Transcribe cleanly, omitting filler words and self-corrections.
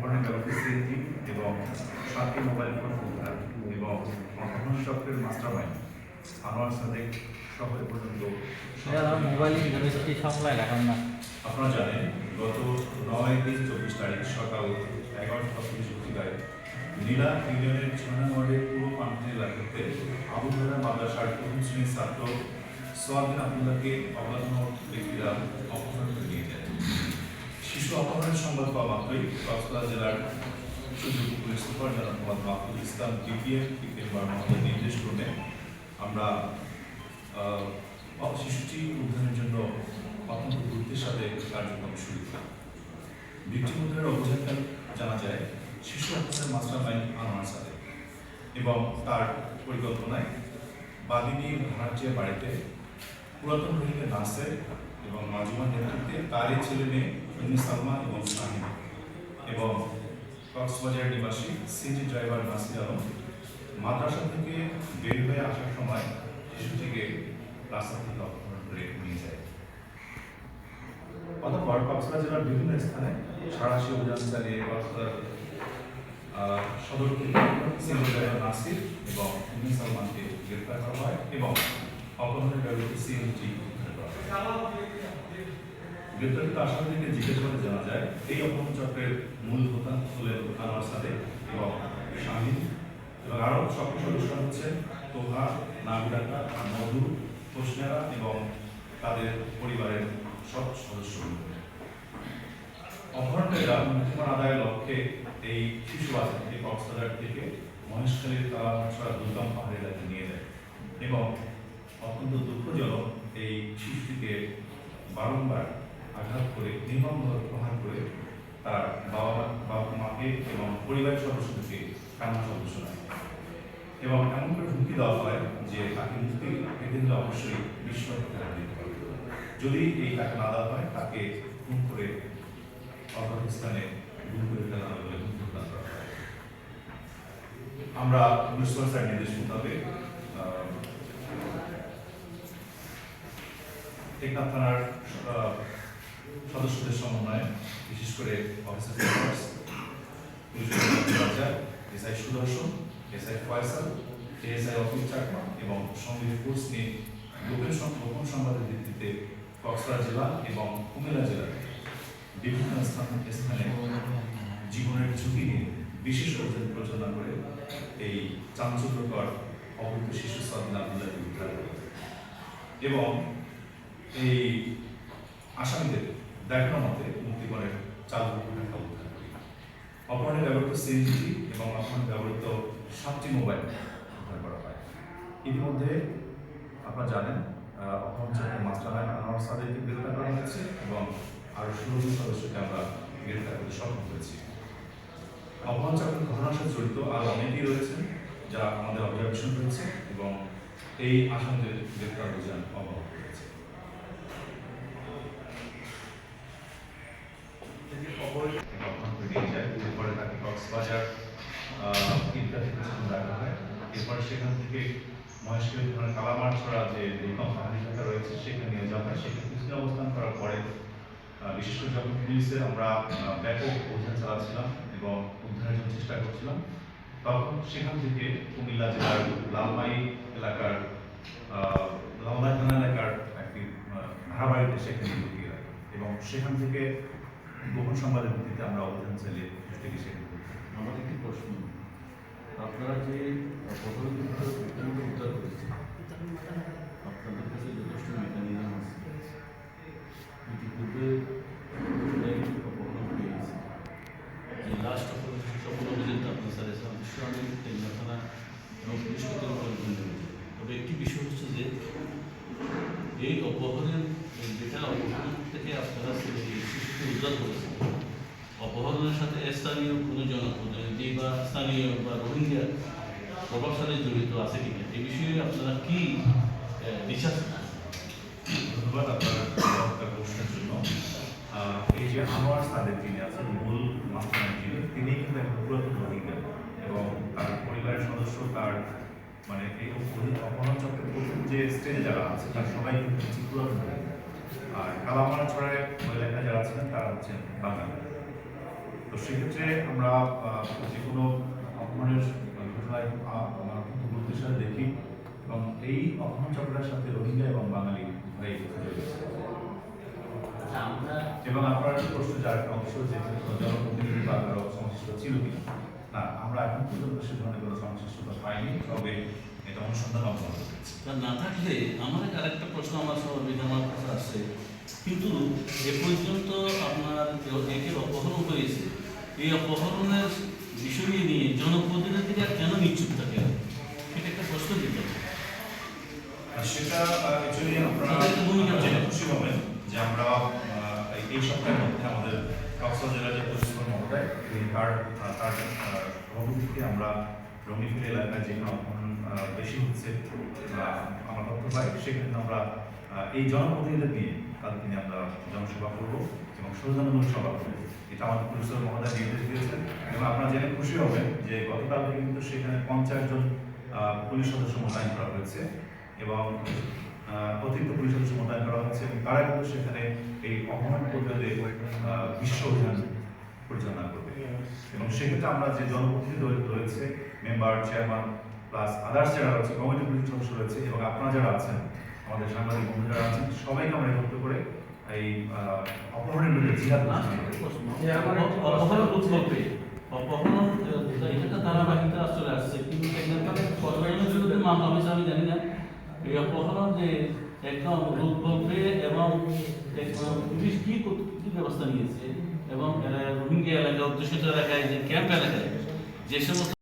অপহরণের সিএনজি এবং 7টি mobile phone উদ্ধার এবং অপহরণ চক্রের মাস্টারমাইন্ড আনোয়ার সাদেক সহ এ পর্যন্ত মোবাইল ইউনিভার্সিটি সংখ্যায় লেখান না। আপনারা জানেন গত 9/3/24 তারিখ সকাল 11:40 নীলা ইউনিয়নের 6 নং ওয়ার্ডের পুরো পান্থ এলাকাতে আবু হুরায়রা মাদ্রাসার প্রথম শ্রেণীর ছাত্র সোয়াবিন আব্দুল্লাহকে অজ্ঞাত ব্যক্তিরা অপহরণ করে নিয়ে যায়। শিশু অপহরণের সংবাদ পাওয়া মাত্রই কক্সবাজার জেলার সুযোগ্য পুলিশ সুপার জনাব মোহাম্মদ মাহফুজ ইসলাম ডিপিএম মহোদয়ের নির্দেশ ক্রমে আমরা শিশুটি উদ্ধারের জন্য অত্যন্ত গুরুত্বের সাথে কার্যক্রম শুরু করি। ভিকটিম উদ্ধারের অভিযান জানা যায় শিশু অপহরণের মাস্টারমাইন্ড আনোয়ার সাদেক এবং তার পরিকল্পনায় বাদিনীর ভাড়াটিয়া বাড়িতে পুরাতন রোহিঙ্গা নাসের এবং মাজুমার নেতৃত্বে তারই ছেলে মেয়ে সালমা এবং শাহিন এবং কক্সবাজার নিবাসী সিএনজি ড্রাইভার নাসির আলম মাদ্রাসা থেকে বের হয়ে আসার সময় শিশুটিকে রাস্তা থেকে অপহরণ করে নিয়ে যায়। অতঃপর কক্সবাজার জেলার বিভিন্ন স্থানে সাঁড়াশি অভিযান চালিয়ে কক্সবাজার সদর থেকে সিএনজি ড্রাইভার নাসির এবং সালমানকে গ্রেপ্তার করা হয় এবং অপহরণের ব্যবহৃত সিএনজি উদ্ধার করা হয়। গ্রেপ্তারিত আসামিদেরকে জিজ্ঞাসাবাদে জানা যায় এই অপহরণ চক্রের মূল হোতা হলেন আনোয়ার সাদেক এবং শাহিন এবং আরও সক্রিয় সদস্যরা হচ্ছে তোহা, নাবিরাকা, মধু, হোসনেরা এবং তাদের পরিবারের সব সদস্য। অপহরণকারীরা মুক্তিপণ আদায়ের লক্ষ্যে এই শিশু বাচ্চাকে কক্সবাজার থেকে মহেশখালীর কালামাছড়া দুর্গম পাহাড়ি এলাকায় নিয়ে যায় এবং অত্যন্ত দুঃখজনক এই শিশুটিকে বারংবার আঘাত করে নির্মমভাবে প্রহার করে তার বাবা মাকে এবং পরিবারের সদস্যদেরকে কান্না শব্দ শোনায় এবং এমন করে হুমকি দেওয়া হয় যে তাকে মুক্তি পেতে হলে অবশ্যই বিশ্ব দিতে হবে। যদি এই টাকা না দেওয়া হয় তাকে খুন করে আফগানিস্তানে গুম করে ফেলা হবে বলে হুমকি প্রদান করা হয়। আমরা পুলিশ সুপার নির্দেশ মোতাবেক টেকনাফ থানার সদস্যদের সমন্বয়ে বিশেষ করে officer police SI Sudarshan, SI Faisal, ASI অফিস চাকমা এবং সঙ্গে ফোর্স নিয়ে গোপন সংবাদের ভিত্তিতে কক্সবাজার জেলা এবং কুমিল্লা জেলার বিভিন্ন স্থানে জীবনের ঝুঁকি নিয়ে বিশেষ অভিযান পরিচালনা করে এই চাঞ্চল্যকর অবৈধ শিশু সোয়াবিন আব্দুল্লাহকে উদ্ধার করে এবং এই আসামিদের দেখানো মতে মুক্তিপণের 4 লক্ষ টাকা উদ্ধার করি। অপহরণে ব্যবহৃত সিএনজি এবং অপহরণে ব্যবহৃত 7টি মোবাইল উদ্ধার করা হয়। ইতিমধ্যে আপনারা জানেন অপহরণ চক্রের মাস্টারমাইন্ড আনোয়ার সাদেককে গ্রেপ্তার করা হয়েছে এবং আরও 16 জন সদস্যকে আমরা গ্রেপ্তার করতে সক্ষম হয়েছি। অপহরণ চক্রের ঘটনার সাথে জড়িত আরও অনেকেই রয়েছেন যা আমাদের অবজারভেশন রয়েছে এবং এই আসামিদের গ্রেপ্তার অভিযান অব্যাহত রয়েছে। এরপরে তাকে কক্সবাজার রাখা হয়। এরপরে সেখান থেকে মহেশখালী থানার কালামাছড়া যে দুর্গম পাহাড়ি এলাকা রয়েছে সেখানে নিয়ে যাওয়া হয়। সেখানে কিছুদিন অবস্থান করার পরে বিশেষ করে যখন পুলিশের আমরা ব্যাপক অভিযান চালাচ্ছিলাম এবং উদ্ধারের জন্য চেষ্টা করছিলাম তখন সেখান থেকে কুমিল্লা জেলার লালমাই এলাকার লালমাই থানা এলাকার একটি ভাড়াবাড়িতে সেখানে ঢুকিয়ে রাখে এবং সেখান থেকে গোপন সংবাদের ভিত্তিতে আমরা অভিযান চালিয়ে থেকে সেখানে আমার একটি প্রশ্ন, আপনারা যে উদ্ধার করেছেন আপনাদের কাছে যথেষ্ট মেকানিজম আছে, ইতিপূর্বে অপহরণ হয়ে গেছে যে লাস্ট সকল অভিযান আপনার স্যার আমি থানা এবং পুলিশ কর্তৃপক্ষ। তবে একটি বিষয় হচ্ছে যে এই অপহরণের যেটা অপহরণ থেকে আপনারা শিশুকে উদ্ধার করেছেন অপহরণের সাথে স্থানীয় কোনো জনপ্রতিনিধি বা স্থানীয় বা রোহিঙ্গা প্রভাবশালী জড়িত আছে কিনা এই বিষয়ে আপনারা কি বিশ্বাস? ধন্যবাদ আপনার প্রশ্নের জন্য। এই যে আনোয়ার সাদেক যিনি আছেন মূল মাস্টারমাইন্ড তিনি কিন্তু একটা পুরাতন রোহিঙ্গা এবং তার পরিবারের সদস্য তার মানে এই অপহরণ চক্রের প্রথম যে স্টেজে যারা আছে তার সবাই কিন্তু পুরাতন রোহিঙ্গা আর কালামাছড়ায় এলাকায় যারা আছেন তারা হচ্ছেন বাঙালি। তো সেক্ষেত্রে আমরা যে কোনো অপহরণের ঘটনায় আমরা অত্যন্ত গুরুত্বের সাথে দেখি এবং এই অপহরণ চক্রের সাথে রোহিঙ্গা এবং বাঙালি উভয়ই জড়িত। এবং আপনার প্রশ্ন যার অংশ যে জনপ্রতিনিধি বা কারো সংশ্লিষ্ট ছিল কিনা, না আমরা এখন পর্যন্ত সে ধরনের কোনো সংশ্লিষ্টতা পাইনি, তবে এটা অনুসন্ধান অব্যাহত রয়েছে। না থাকলে আমার আরেকটা প্রশ্ন আমার স্বাভাবিক আমার কাছে আসছে, কিন্তু এ পর্যন্ত আপনার একে অপহরণ হয়েছে, এই অপহরণের বিষয় নিয়ে জনপ্রতিনিধিরা কেন নিশ্চুপ থাকে, সেটা একটা প্রশ্ন দিতে হবে। সেটা অ্যাকচুয়ালি আপনারা জেনে খুশি হবেন যে আমরা এই সপ্তাহের মধ্যে আমাদের কক্সবাজার জেলার যে পরিচালক মহোদয় তার সভাপতিকে আমরা রঙিফিল এলাকায় যেখানে অপহরণ বেশি হচ্ছে আমরা তথ্য পাই, সেখানে আমরা এই জনপ্রতিনিধিদের নিয়ে তাদেরকে নিয়ে আমরা জনসভা করবো এবং সৌজন্যমূলক সভা করবো। এটা আমাদের পরিচালক মহোদয় নির্দেশ দিয়েছেন এবং আপনারা জেনে খুশি হবেন যে গতকালকে কিন্তু সেখানে 50 জন পুলিশ সদস্য মোতায়েন করা হয়েছে এবং অতিরিক্ত পুলিশ সদস্য মোতায়েন করা হয়েছে এবং তারা কিন্তু সেখানে এই অপহরণ প্রতিরোধে বিশ্ব অভিযান পরিচালনা করবে। এবং সেক্ষেত্রে আমরা যে জনপ্রতিনিধি রয়েছে, মেম্বার, চেয়ারম্যান প্লাস আদার্স যারা রয়েছে, কমিটি পুলিশ সদস্য রয়েছে এবং আপনারা যারা আছেন, আমাদের সাংবাদিক বন্ধু যারা আছেন, সবাইকে আমরা একত্র করে এই অপহরণের বিরুদ্ধে জিহাদ অপহরণ এটা ধারাবাহিকতা চলে আসছে, কিন্তু পর্যালোচনার বিরুদ্ধে মামলা হয়েছে আমি জানি না। এই অপহরণ যে একদম রূপে এবং পুলিশ কি ব্যবস্থা নিয়েছে এবং রোহিঙ্গা এলাকা, অধ্যুষিত এলাকায় যে ক্যাম্প এলাকায় যে সমস্ত